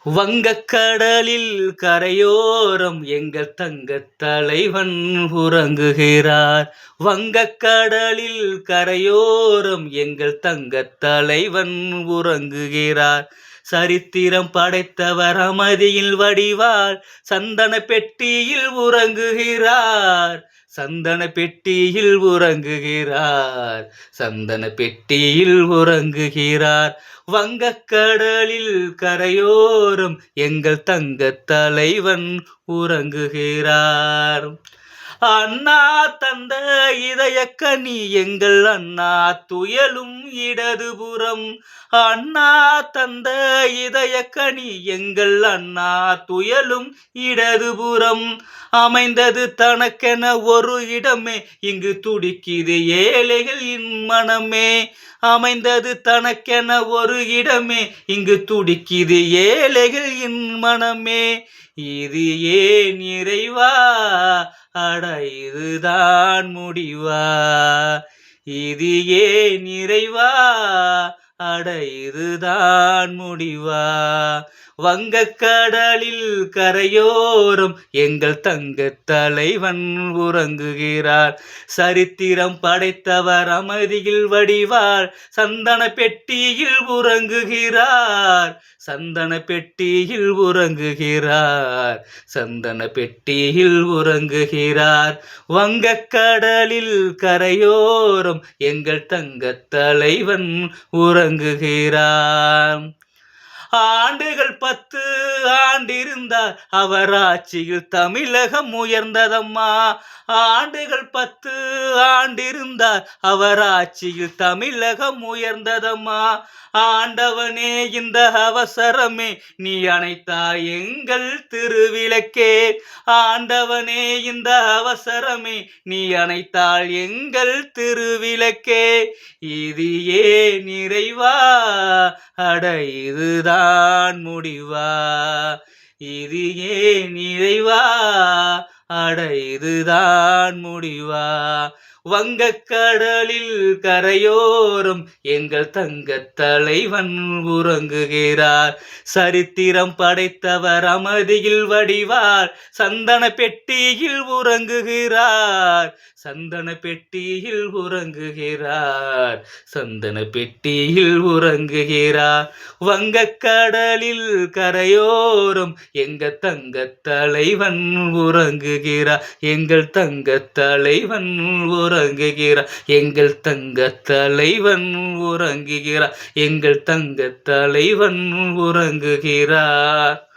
வங்கக்கடலில் கரையோரம் எங்கள் தங்கத் தலைவன் உறங்குகிறார். வங்கக்கடலில் கரையோரம் எங்கள் தங்கத் தலைவன் உறங்குகிறார். சரித்திரம் படைத்தவர் அமைதியில் வடிவால் சந்தன பெட்டியில் உறங்குகிறார். சந்தன பெட்டியில் உறங்குகிறார். சந்தன பெட்டியில் உறங்குகிறார். வங்கக்கடலில் கரையோரம் எங்கள் தங்கத் தலைவன் உறங்குகிறார். அண்ணா தந்த இதயக்கனி எங்கள் அண்ணா துயலும் இடதுபுறம். அண்ணா தந்த இதயக்கனி எங்கள் அண்ணா துயலும் இடதுபுறம். அமைந்தது தனக்கென ஒரு இடமே இங்கு துடிக்குது ஏழைகளின் மனமே. அமைந்தது தனக்கென ஒரு இடமே இங்கு துடிக்குது ஏழைகளின் மனமே. இது ஏன் இறைவா, அட இதுதான் முடிவா? இது ஏன் இறைவா, அட இதுதான் முடிவா? வங்கக்கடலில் கரையோரம் எங்கள் தங்கத் தலைவன் உறங்குகிறார். சரித்திரம் படைத்தவர் அமைதியில் வடிவால் சந்தன பெட்டியில் உறங்குகிறார். சந்தன பெட்டியில் உறங்குகிறார். சந்தன பெட்டியில் உறங்குகிறார். வங்கக்கடலில் கரையோரம் எங்கள் தங்கத் தலைவன் உறங்குகிறார். ஆண்டுகள் 10 ஆண்டிருந்தார் அவர் ஆட்சியில் தமிழகம் உயர்ந்ததம்மா. ஆண்டுகள் 10 ஆண்டிருந்தார் அவர் ஆட்சியில் தமிழகம் உயர்ந்ததம்மா. ஆண்டவனே இந்த அவசரமே நீ அணைத்தாய் எங்கள் திருவிளக்கே. ஆண்டவனே இந்த அவசரமே நீ அணைத்தாள் எங்கள் திருவிளக்கே. இது ஏன் இறைவா, அட இதுதான் முடிவா? இது ஏன் இறைவா, அட இதுதான் முடிவா? வங்கக்கடலில் கரையோரம் எங்கள் தங்கத் தலைவன் உறங்குகிறார். சரித்திரம் படைத்தவர் அமைதியில் வடிவால் சந்தன பெட்டியில் உறங்குகிறார். சந்தன பெட்டியில் உறங்குகிறார். சந்தன பெட்டியில் உறங்குகிறார். வங்கக்கடலில் கரையோரம் எங்கள் தங்கத் தலைவன் உறங்குகிறார். எங்கள் தங்கத் தலைவன் உறங்குகிறார். எங்கள் தங்கத் தலைவன் உறங்குகிறார். எங்கள் தங்கத் தலைவன் உறங்குகிறார்.